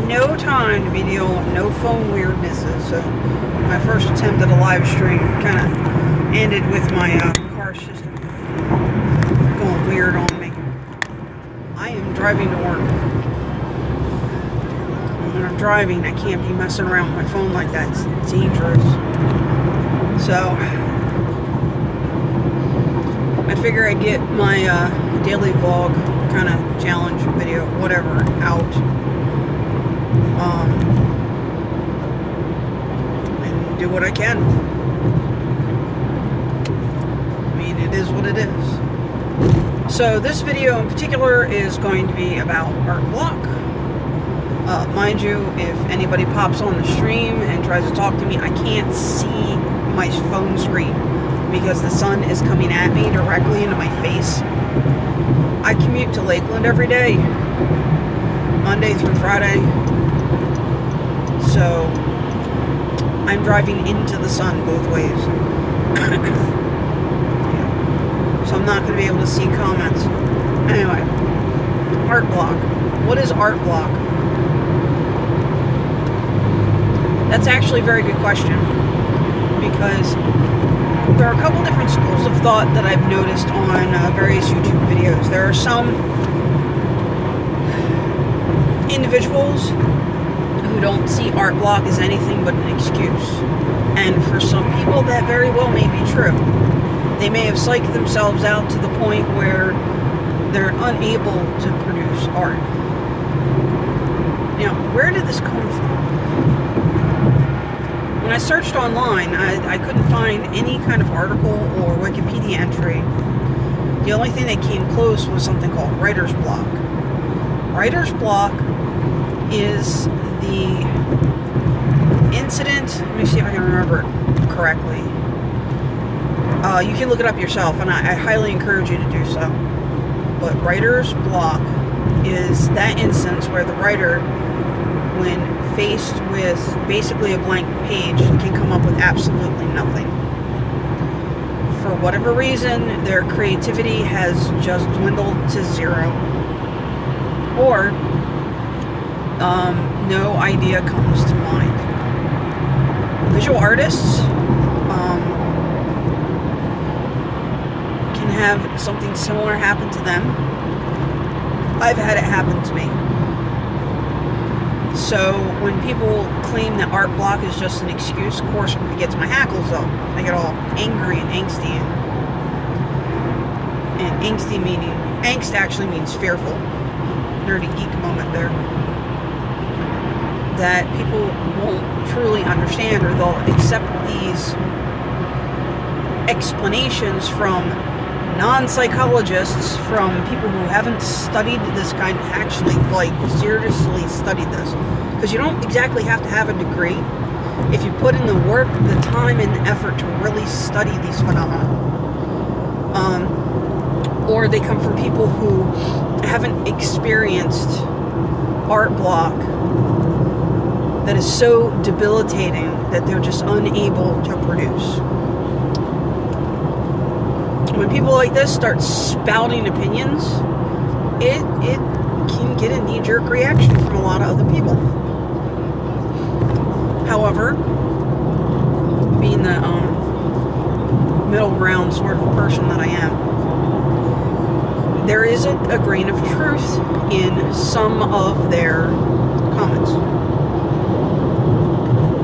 no time to be dealing with no phone weirdnesses. So my first attempt at a live stream kind of ended with my car system going weird on me. I am driving to work. When I'm driving, I can't be messing around with my phone like that. It's dangerous. So I figure I'd get my daily vlog kind of challenge video, whatever, out. And do what I can. I mean, it is what it is. So this video in particular is going to be about art block. Mind you, if anybody pops on the stream and tries to talk to me, I can't see my phone screen because the sun is coming at me directly into my face. I commute to Lakeland every day, Monday through Friday, so I'm driving into the sun both ways. So I'm not going to be able to see comments. Anyway, art block. What is art block? That's actually a very good question, because there are a couple different schools of thought that I've noticed on various YouTube videos. There are some individuals who don't see art block as anything but an excuse. And for some people, that very well may be true. They may have psyched themselves out to the point where they're unable to produce art. Now, where did this come from? When I searched online, I couldn't find any kind of article or Wikipedia entry. The only thing that came close was something called writer's block. Writer's block is the incident, let me see if I can remember it correctly. You can look it up yourself, and I highly encourage you to do so. But writer's block is that instance where the writer, when faced with basically a blank page, can come up with absolutely nothing. For whatever reason, their creativity has just dwindled to zero. Or, no idea comes to mind. Visual artists can have something similar happen to them. I've had it happen to me. So when people claim that art block is just an excuse, of course it gets my hackles up. I get all angry and angsty. And angsty meaning, angst actually means fearful. Nerdy geek moment there. That people won't truly understand, or they'll accept these explanations from non-psychologists, from people who haven't studied this kind, actually, like, seriously studied this. Because you don't exactly have to have a degree if you put in the work, the time, and the effort to really study these phenomena. Or they come from people who haven't experienced art block that is so debilitating that they're just unable to produce. When people like this start spouting opinions, it can get a knee-jerk reaction from a lot of other people. However, being the middle ground sort of person that I am, there is a grain of truth in some of their comments.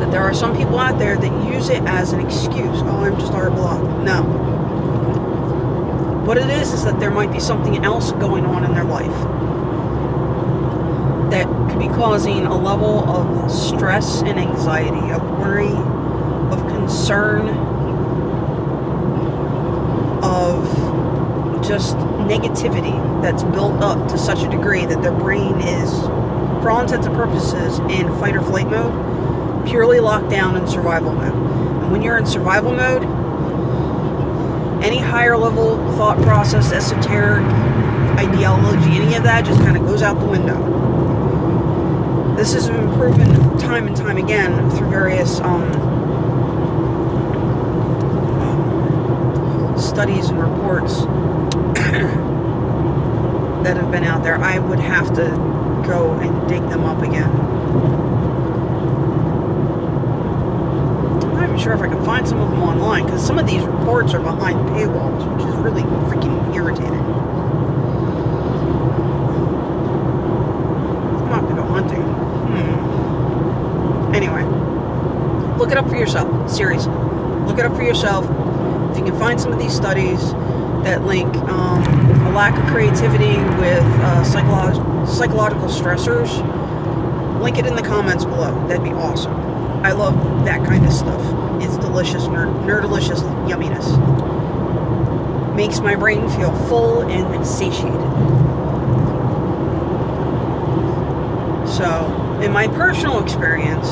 That there are some people out there that use it as an excuse. Oh, I'm just art block. No. What it is that there might be something else going on in their life that could be causing a level of stress and anxiety, of worry, of concern, of just negativity that's built up to such a degree that their brain is, for all intents and purposes, in fight or flight mode, purely locked down in survival mode. And when you're in survival mode, any higher level thought process, esoteric ideology, any of that just kind of goes out the window. This has been proven time and time again through various studies and reports that have been out there. I would have to go and dig them up again. sure if I can find some of them online, because some of these reports are behind paywalls, which is really freaking irritating. I'm not going to go hunting. Anyway, look it up for yourself. Seriously. Look it up for yourself. If you can find some of these studies that link a lack of creativity with psychological stressors, link it in the comments below. That'd be awesome. I love that kind of stuff. It's delicious, nerdalicious yumminess. Makes my brain feel full and satiated. So, in my personal experience,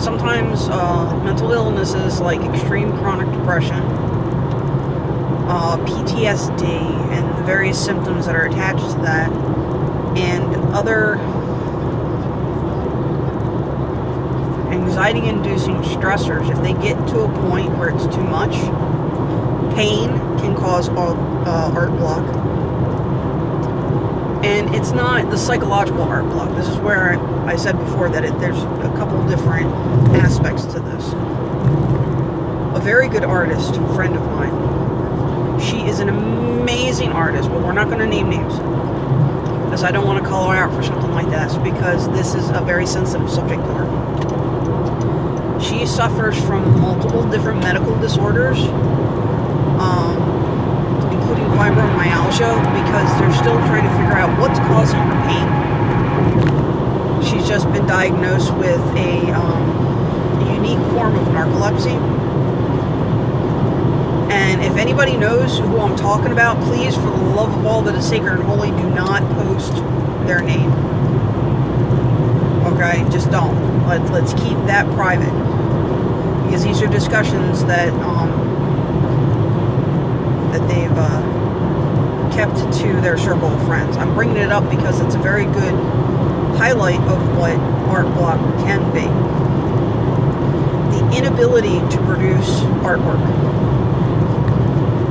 sometimes mental illnesses like extreme chronic depression, PTSD, and the various symptoms that are attached to that, and other anxiety-inducing stressors, if they get to a point where it's too much, pain can cause art block. And it's not the psychological art block. This is where I said before that there's a couple different aspects to this. A very good artist, friend of mine, she is an amazing artist, but we're not going to name names, because I don't want to call her out for something like this, because this is a very sensitive subject to her. She suffers from multiple different medical disorders, including fibromyalgia, because they're still trying to figure out what's causing her pain. She's just been diagnosed with a unique form of narcolepsy. And if anybody knows who I'm talking about, please, for the love of all that is sacred and holy, do not post their name. Okay? Just don't. Let's keep that private. Because these are discussions that they've kept to their circle of friends. I'm bringing it up because it's a very good highlight of what art block can be. The inability to produce artwork.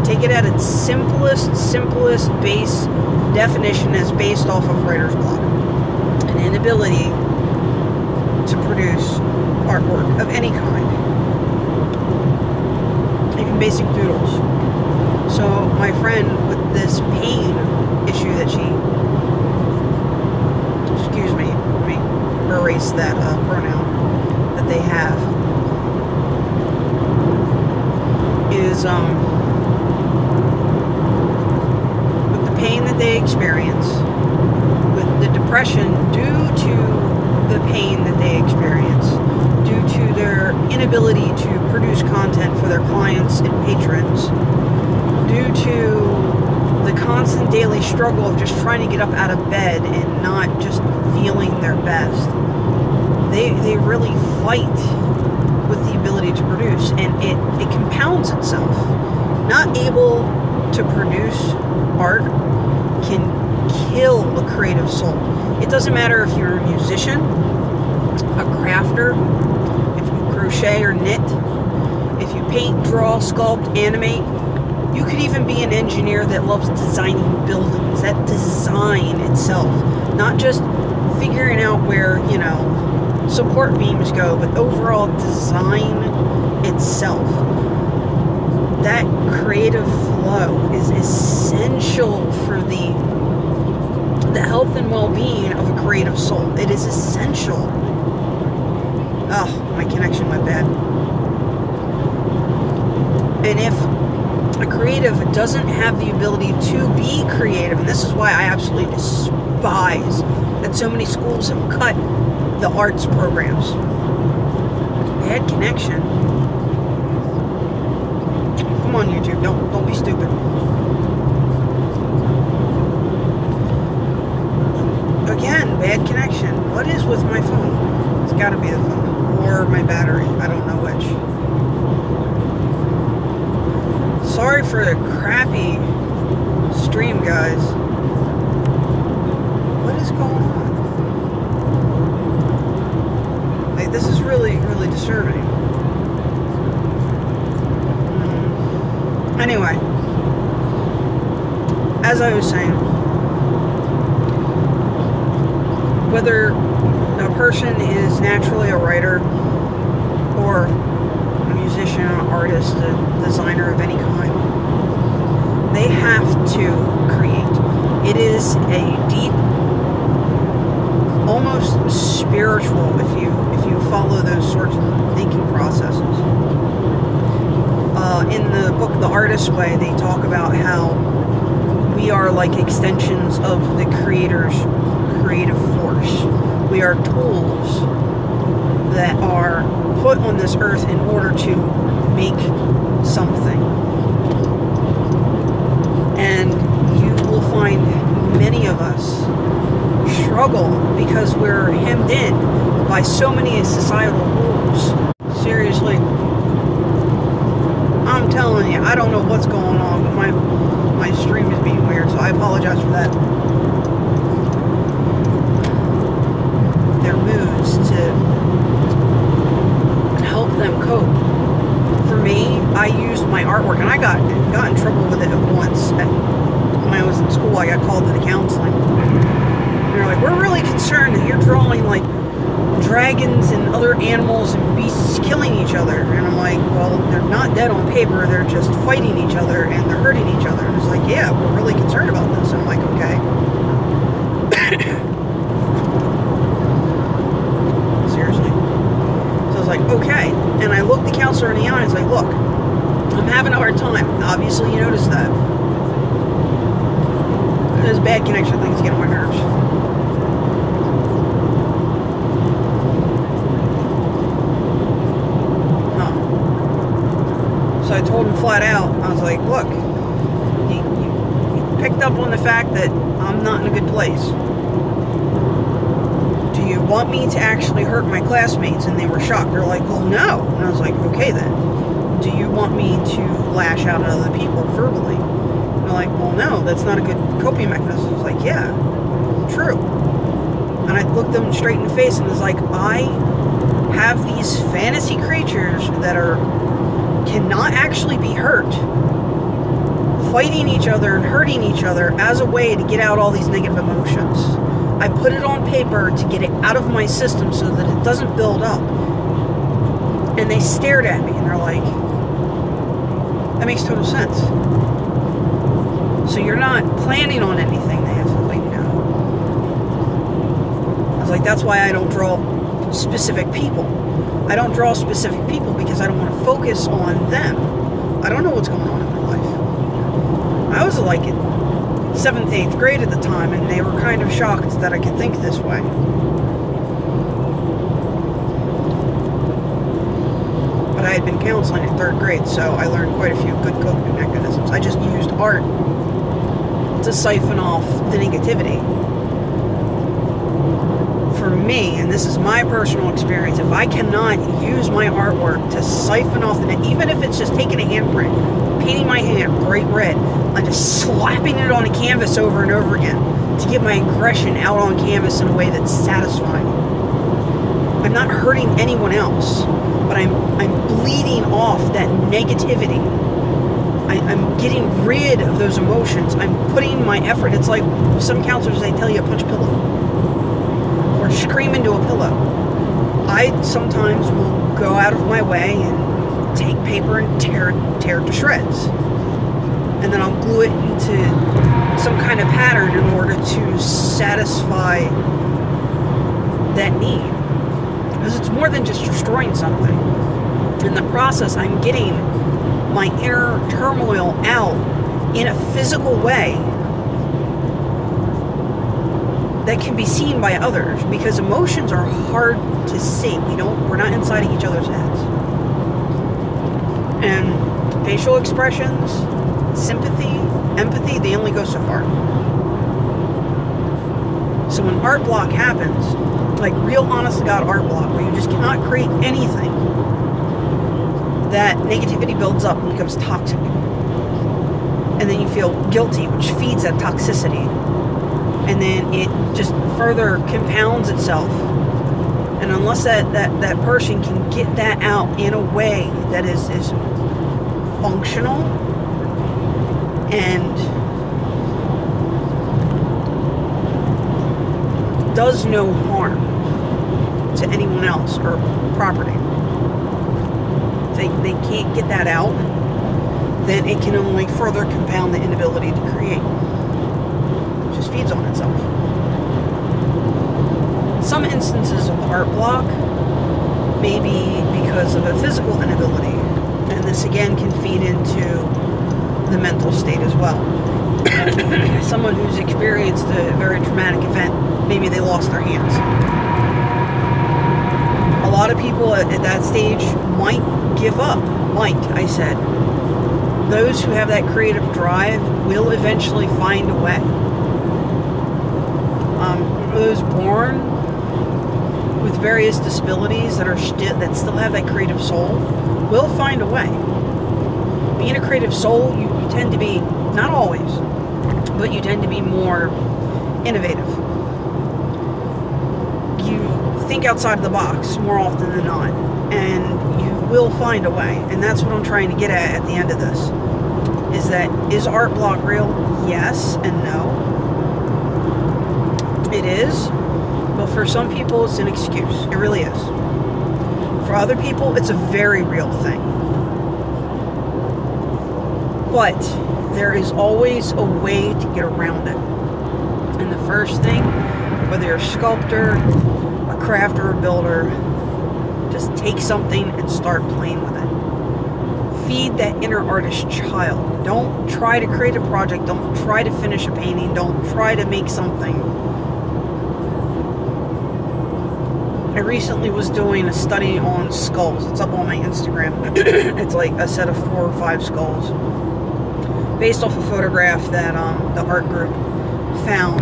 Take it at its simplest base definition is based off of writer's block. An inability to produce artwork of any kind. Even basic doodles. So my friend with this pain issue that excuse me, let me erase that pronoun that they have, is with the pain that they experience, with the depression due to the pain that they experience, due to their inability to produce content for their clients and patrons, due to the constant daily struggle of just trying to get up out of bed and not just feeling their best. They really fight with the ability to produce, and it compounds itself. Not able to produce art can kill a creative soul. It doesn't matter if you're a musician, a crafter, if you crochet or knit, if you paint, draw, sculpt, animate. You could even be an engineer that loves designing buildings, that design itself. Not just figuring out where, support beams go, but overall design itself. That creative flow is essential for the health and well-being of a creative soul. It is essential. Oh, my connection went bad. And if a creative doesn't have the ability to be creative, and this is why I absolutely despise that so many schools have cut the arts programs. Bad connection. Come on, YouTube, don't be stupid. Again, bad connection. What is with my phone? It's got to be the phone or my battery. I don't know which. Sorry for the crappy stream, guys. What is going on? Like, this is really, really disturbing. Anyway, as I was saying, whether a person is naturally a writer, or a musician, an artist, a designer of any kind, they have to create. It is a deep, almost spiritual, if you follow those sorts of thinking processes. In the book The Artist's Way, they talk about how we are like extensions of the Creator's creative force. We are tools that are put on this earth in order to make something. And you will find many of us struggle because we're hemmed in by so many societal rules. Seriously, I'm telling you, I don't know what's going on, but my stream is being weird, so I apologize for that. Their moods to help them cope. For me, I used my artwork, and I got in trouble with it once. When I was in school, I got called to the counseling. And they're like, we're really concerned that you're drawing like dragons and other animals and beasts killing each other. And I'm like, well, they're not dead on paper, they're just fighting each other and they're hurting each other. And it's like, yeah, we're really concerned about this. And I'm like, okay. Seriously. So I was like, okay. And I looked the counselor in the eye and I was like, look, I'm having a hard time. Obviously you noticed that. This bad connection thing's getting on my nerves. So I told him flat out, I was like, look, you picked up on the fact that I'm not in a good place. Do you want me to actually hurt my classmates? And they were shocked. They're like, well, no. And I was like, okay then. Do you want me to lash out at other people verbally? And they're like, well, no, that's not a good coping mechanism. I was like, yeah, true. And I looked them straight in the face and was like, I have these fantasy creatures that cannot actually be hurt, fighting each other and hurting each other as a way to get out all these negative emotions. I put it on paper to get it out of my system so that it doesn't build up. And they stared at me and they're like, that makes total sense. So you're not planning on anything? They have to like, no. I was like, that's why I don't draw specific people. I don't draw specific people because I don't want to focus on them. I don't know what's going on in my life. I was like in 7th, 8th grade at the time, and they were kind of shocked that I could think this way. But I had been counseling in 3rd grade, so I learned quite a few good coping mechanisms. I just used art to siphon off the negativity. For me, and this is my personal experience, if I cannot use my artwork to siphon off even if it's just taking a handprint, painting my hand bright red, and just slapping it on a canvas over and over again to get my aggression out on canvas in a way that's satisfying. I'm not hurting anyone else, but I'm bleeding off that negativity. I'm getting rid of those emotions. I'm putting my effort. It's like some counselors, they tell you to punch a pillow. Or scream into a pillow. I sometimes will go out of my way and take paper and tear it to shreds. And then I'll glue it into some kind of pattern in order to satisfy that need. Because it's more than just destroying something. In the process, I'm getting my inner turmoil out in a physical way that can be seen by others, because emotions are hard to see. We're not inside of each other's heads. And facial expressions, sympathy, empathy, they only go so far. So when art block happens, like real honest to God art block, where you just cannot create anything, that negativity builds up and becomes toxic. And then you feel guilty, which feeds that toxicity. And then it just further compounds itself. And unless that person can get that out in a way that is functional and does no harm to anyone else or property, if they can't get that out, then it can only further compound the inability to create. It just feeds on itself. Some instances of art block may be because of a physical inability, and this again can feed into the mental state as well. Someone who's experienced a very traumatic event, maybe they lost their hands. A lot of people at that stage might give up. I said. Those who have that creative drive will eventually find a way. Those born with various disabilities that still have that creative soul will find a way. Being a creative soul, you tend to be, not always, but you tend to be more innovative. You think outside of the box more often than not, and you will find a way. And that's what I'm trying to get at the end of this. Is art block real? Yes and no. It is. But for some people, it's an excuse. It really is. For other people, it's a very real thing. But there is always a way to get around it. And the first thing, whether you're a sculptor, a crafter, or a builder, just take something and start playing with it. Feed that inner artist child. Don't try to create a project. Don't try to finish a painting. Don't try to make something. I recently was doing a study on skulls. It's up on my Instagram. It's like a set of 4 or 5 skulls, based off a photograph that the art group found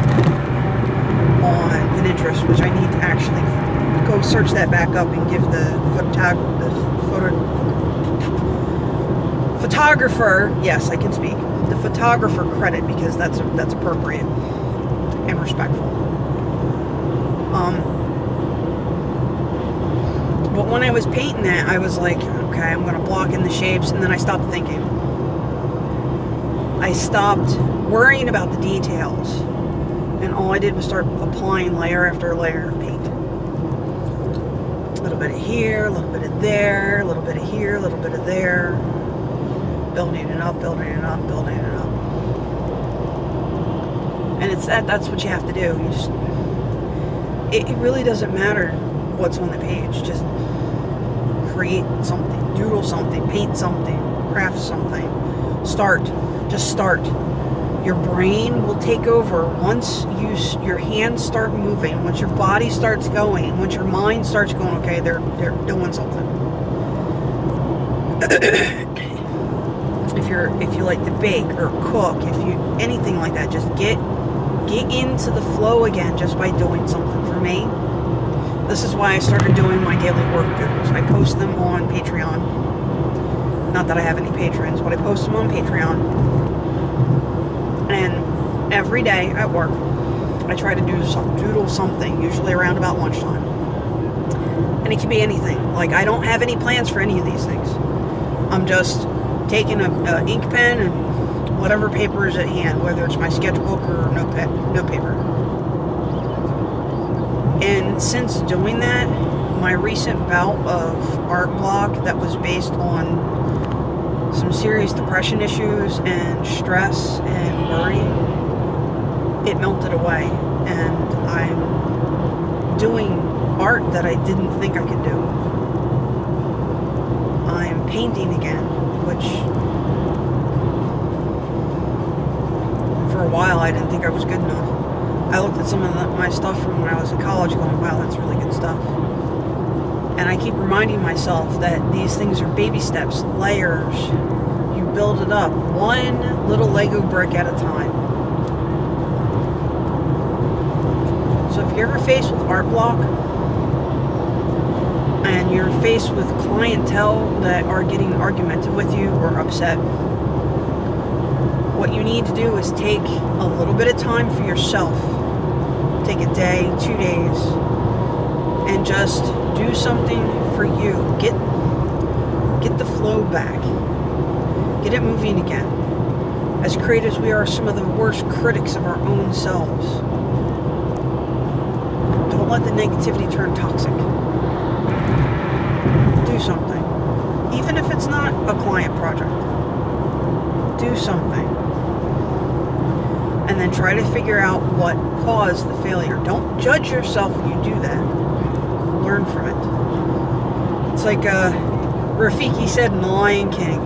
on Pinterest, which I need to actually go search that back up and give the photographer, yes, I can speak, the photographer credit, because that's appropriate and respectful. But when I was painting that, I was like, okay, I'm going to block in the shapes, and then I stopped thinking. I stopped worrying about the details, and all I did was start applying layer after layer of paint. A little bit of here, a little bit of there, a little bit of here, a little bit of there. Building it up, building it up, building it up. And that's what you have to do. It really doesn't matter what's on the page. Just create something, doodle something, paint something, craft something. Just start. Your brain will take over once your hands start moving, once your body starts going, once your mind starts going, okay, they're doing something. If you like to bake or cook, anything like that, just get into the flow again just by doing something. For me, this is why I started doing my daily work doodles. I post them on Patreon. Not that I have any patrons, but I post them on Patreon. And every day at work, I try to doodle something, usually around about lunchtime. And it can be anything. Like, I don't have any plans for any of these things. I'm just taking an ink pen and whatever paper is at hand, whether it's my sketchbook or note paper. And since doing that, my recent bout of art block that was based on some serious depression issues and stress and worry, it melted away, and I'm doing art that I didn't think I could do. I'm painting again, which for a while I didn't think I was good enough. I looked at some of my stuff from when I was in college going, wow, that's really good stuff. And I keep reminding myself that these things are baby steps, layers. You build it up, one little Lego brick at a time. So if you're ever faced with art block, and you're faced with clientele that are getting argumentative with you or upset, what you need to do is take a little bit of time for yourself. Take a day, 2 days, and just do something for you. Get the flow back. Get it moving again. As creatives, we are some of the worst critics of our own selves. Don't let the negativity turn toxic. Do something. Even if it's not a client project, do something. And then try to figure out what caused the failure. Don't judge yourself when you do that. Learn from it. It's like Rafiki said in The Lion King.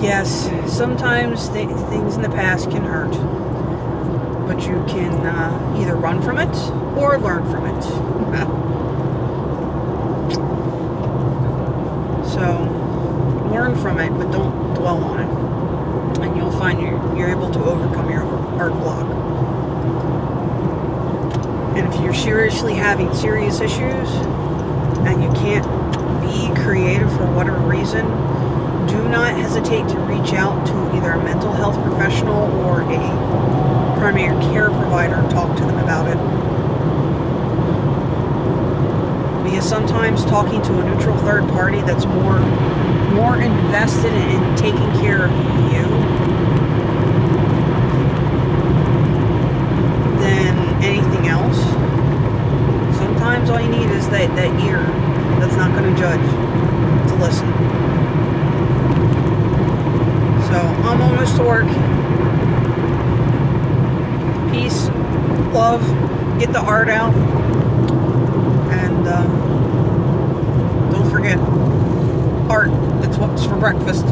Yes, sometimes things in the past can hurt. But you can either run from it or learn from it. So, learn from it, but don't dwell on it. And you'll find you're able to overcome your heart block. And if you're seriously having serious issues and you can't be creative for whatever reason, do not hesitate to reach out to either a mental health professional or a primary care provider and talk to them about it. Because sometimes talking to a neutral third party that's more invested in taking care of you than anything else, sometimes all you need is that ear that's not going to judge to listen. So I'm almost to work. Peace, love, get the art out, and don't forget, art, it's what's for breakfast.